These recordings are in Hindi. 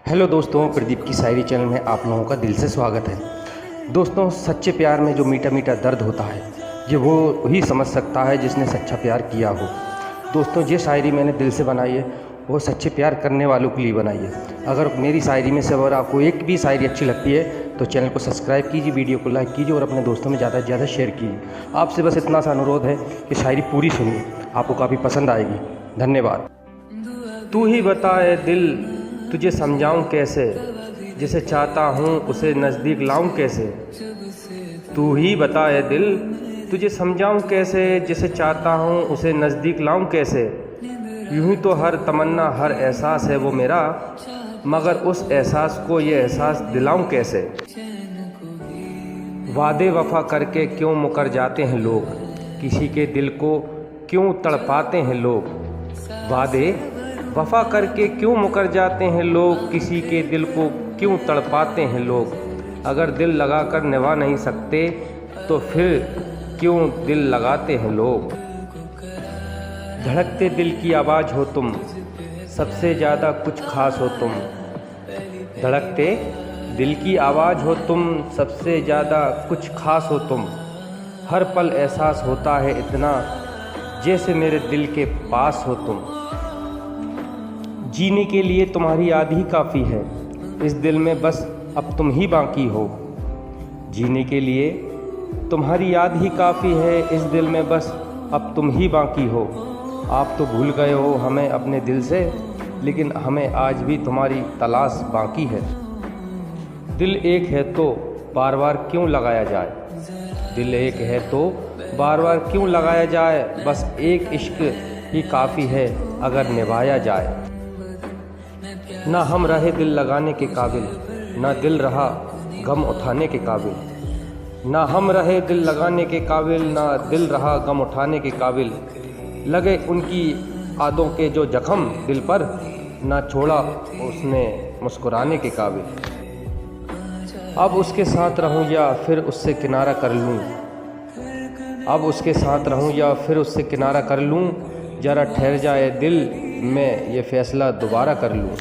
हेलो दोस्तों, प्रदीप की शायरी चैनल में आप लोगों का दिल से स्वागत है। दोस्तों, सच्चे प्यार में जो मीठा मीठा दर्द होता है ये वो ही समझ सकता है जिसने सच्चा प्यार किया हो। दोस्तों, ये शायरी मैंने दिल से बनाई है, वो सच्चे प्यार करने वालों के लिए बनाई है। अगर मेरी शायरी में से अगर आपको एक भी शायरी अच्छी लगती है तो चैनल को सब्सक्राइब कीजिए, वीडियो को लाइक कीजिए और अपने दोस्तों में ज़्यादा से ज़्यादा शेयर कीजिए। आपसे बस इतना सा अनुरोध है कि शायरी पूरी सुनिए, आपको काफ़ी पसंद आएगी। धन्यवाद। तू ही बताए दिल, तुझे समझाऊं कैसे, जिसे चाहता हूँ उसे नज़दीक लाऊं कैसे। तू ही बताए दिल, तुझे समझाऊं कैसे, जिसे चाहता हूँ उसे नज़दीक लाऊं कैसे। यूं ही तो हर तमन्ना हर एहसास है वो मेरा, मगर उस एहसास को ये एहसास दिलाऊं कैसे। वादे वफा करके क्यों मुकर जाते हैं लोग, किसी के दिल को क्यों तड़पाते हैं लोग। वादे वफा करके क्यों मुकर जाते हैं लोग, किसी के दिल को क्यों तड़पाते हैं लोग। अगर दिल लगाकर निभा नहीं सकते तो फिर क्यों दिल लगाते हैं लोग। धड़कते दिल की आवाज़ हो तुम, सबसे ज़्यादा कुछ खास हो तुम। धड़कते दिल की आवाज़ हो तुम, सबसे ज़्यादा कुछ खास हो तुम। हर पल एहसास होता है इतना, जैसे मेरे दिल के पास हो तुम। जीने के लिए तुम्हारी याद ही काफ़ी है, इस दिल में बस अब तुम ही बाकी हो। जीने के लिए तुम्हारी याद ही काफ़ी है, इस दिल में बस अब तुम ही बाकी हो। आप तो भूल गए हो हमें अपने दिल से, लेकिन हमें आज भी तुम्हारी तलाश बाकी है। दिल एक है तो बार बार क्यों लगाया जाए, दिल एक है तो बार बार क्यों लगाया जाए। बस एक इश्क ही काफ़ी है अगर निभाया जाए। ना हम रहे दिल लगाने के काबिल, ना दिल रहा गम उठाने के काबिल। ना हम रहे दिल लगाने के काबिल, ना दिल रहा गम उठाने के काबिल। लगे उनकी यादों के जो जख्म दिल पर, ना छोड़ा उसने मुस्कुराने के काबिल। अब उसके साथ रहूं या फिर उससे किनारा कर लूं, अब उसके साथ रहूं या फिर उससे किनारा कर लूं। ज़रा ठहर जाए दिल, मैं ये फ़ैसला दोबारा कर लूं।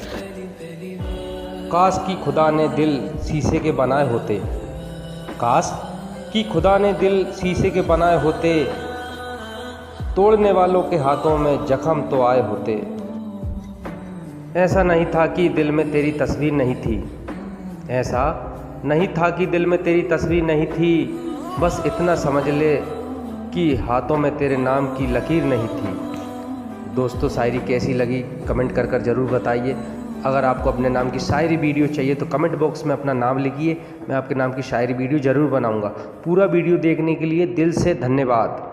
काश कि खुदा ने दिल शीशे के बनाए होते, काश कि खुदा ने दिल शीशे के बनाए होते। तोड़ने वालों के हाथों में जख्म तो आए होते। ऐसा नहीं था कि दिल में तेरी तस्वीर नहीं थी, ऐसा नहीं था कि दिल में तेरी तस्वीर नहीं थी। बस इतना समझ ले कि हाथों में तेरे नाम की लकीर नहीं थी। दोस्तों, शायरी कैसी लगी कमेंट कर ज़रूर बताइए। अगर आपको अपने नाम की शायरी वीडियो चाहिए तो कमेंट बॉक्स में अपना नाम लिखिए, मैं आपके नाम की शायरी वीडियो ज़रूर बनाऊंगा। पूरा वीडियो देखने के लिए दिल से धन्यवाद।